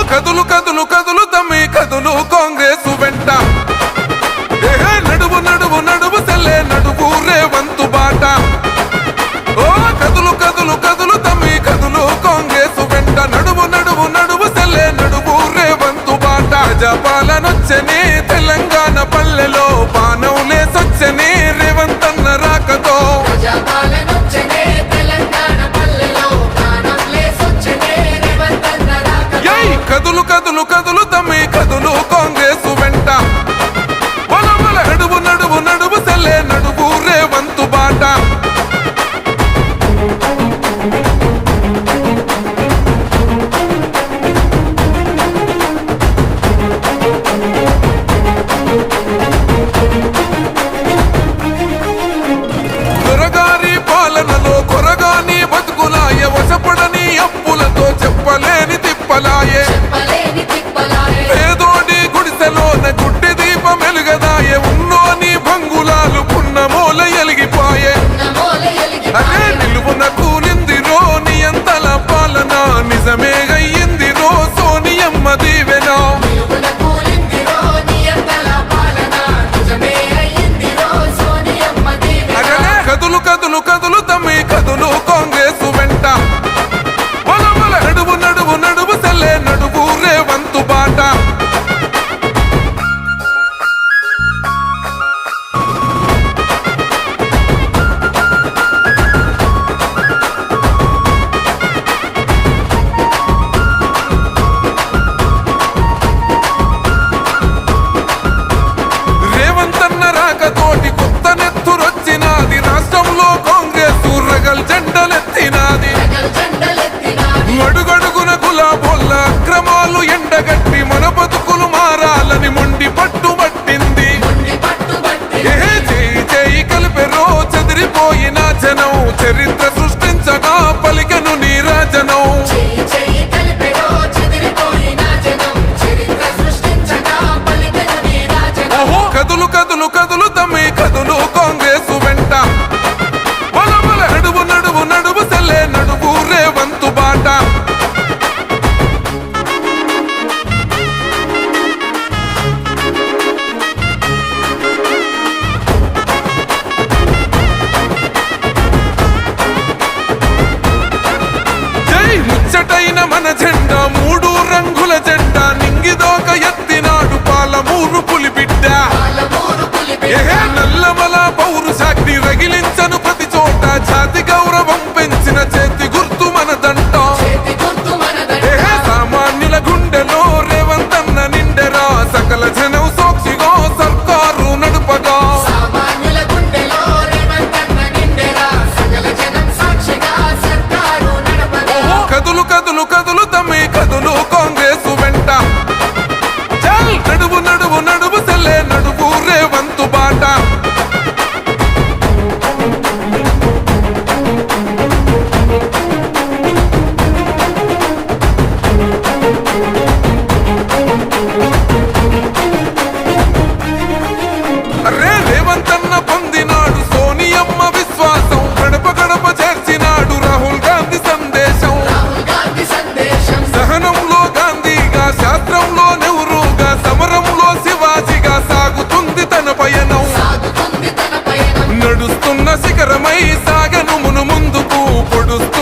కదులు కదులు కదులు తమ్మి కదులు కాంగ్రెస్ వెంట నడువు నడువు నడువు సెల్లే నడువు రేవంతు బాట. ఓ కదులు కదులు కదులు తమ్మి కదులు కాంగ్రెస్ వెంట నడువు నడువు నడువు సెల్లే నడువు రేవంతు బాట. ప్రజాపాలనొచ్చని తెలంగాణ పల్లెలో పానం లేసొచ్చని రేవంతన్న రాకతో. కదులు కదులు కదులు తమ్మి కదులు కాంగ్రెస్ వెంట బల బల నడువు నడువు నడువు సెల్లే నడువు రేవంతు బాట. దొరగారి పాలనలో కొరగాని బతుకులాయ వశపడని అప్పులతో చెప్పలేని తిప్పలాయే. పేదోడి గుడిసెలోన గుడ్డి దీపం వెలుగదాయే. ఉన్నోని భంగులాలు పున్నమూల ఎలిగిపోయే. అదే నిలువున కూలిందిరో నియంతల పాలన నిజమే అయ్యిందిరో సోనియమ్మ దీవెన. కదులు కదులు కదులు తమ్మి కదులు కాంగ్రెస్ వెంట బల బల నడువు నడువు నడువు సెల్లే నడువు రేవంతు బాట. రేవంతన్న రాకతోటి కొత్త నెత్తురొచ్చినాది. రాష్ట్రంలో కాంగ్రెస్ రగల్ జెండలెత్తినాది. అడుగడుగున గులాబోళ్ళ అక్రమాలు ఎండగట్టి మన బతుకులు మారాలని మొండి పట్టుబట్టింది. చేయి చేయి కలిపెరో చెదిరిపోయిన జనం చరిత్ర సృష్టించగా పలికను నీరాజనం. కదులు కదులు కదులు తమ్మి కదులు కాంగ్రెస్ వెంట బల బల నడువు నడువు నడువు సెల్లే నడువు రేవంతు బాట. జై ముచ్చటైన మన జెండా మూడు రంగుల జెండా నింగిదోక ఎత్తినాడు పాలమూరు పులిబిడ్డ. నల్లమల పౌరుషాగ్ని రగిలించను ప్రతి చోట. జాతి గౌరవం పెంచిన చేతి గుర్తు మనదంట. సామాన్యుల గుండెలో రేవంతన్న నిండెరా సకల జనం సాక్షిగా సర్కారు నడుపగా. కదులు కదులు కదులు తమ్మి కదులు కాంగ్రెస్ వెంట చల్ నడువు నడువు నడువు సెల్లే నడువు రేవంతు బాట. రేవంతన్న పొందినాడు సోనియమ్మ విశ్వాసం. గడప గడప చేర్చినాడు రాహుల్ గాంధీ సందేశం. సహనంలో గాంధీగా శాస్త్రంలో నెహ్రూగా సమరంలో శివాజీగా సాగుతుంది తన పయనం. నడుస్తున్న శిఖరమై సాగను మును ముందుకు పొడుస్తూ